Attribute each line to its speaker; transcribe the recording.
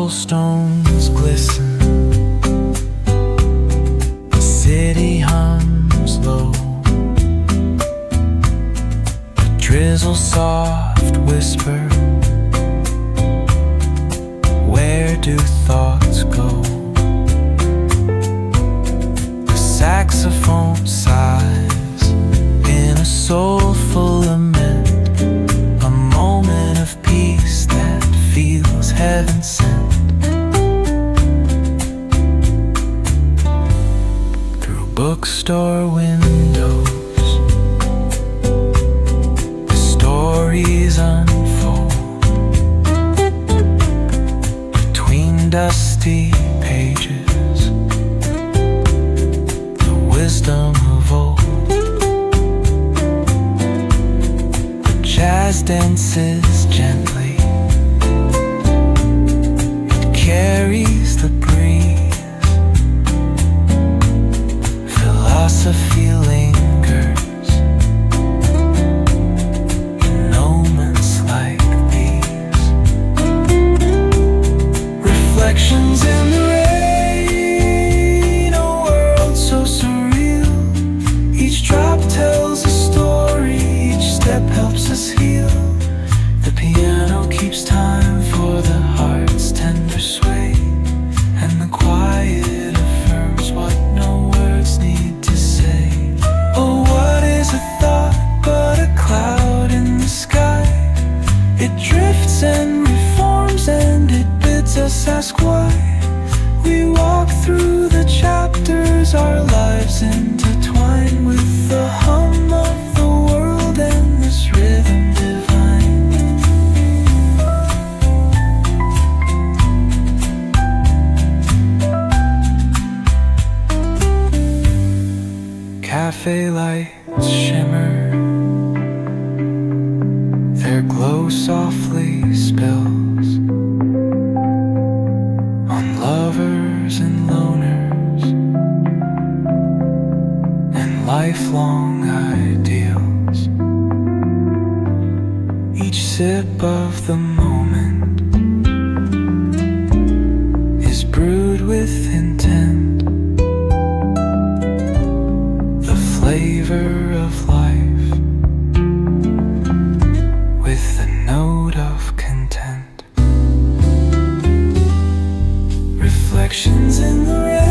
Speaker 1: cobblestones glisten, the city hums low, a drizzle soft whisper, where do thoughts go? The saxophone sighs in a soulful lament, a moment of peace that feels heaven sent. Through bookstore windows, the stories unfold. Between dusty pages, the wisdom of old. The jazz dances gently, carries the breeze. Philosophy lingers in moments like these. Reflections in the rain, a world so surreal. Each drop tells a story, each step helps us heal. The piano keeps time for the heart's tender sway, and the quiet affirms what no words need to say. Oh, what is a thought but a cloud in the sky? It drifts and reforms and it bids us ask why. We walk through the chapters, our lives intertwine with the hum of the world and this rhythm divine. Cafe lights shimmer, their glow softly spills on lovers and loners and lifelong ideals. Each sip of the moment is brewed with intent, the flavor of life with the note of content. Reflections in the rain.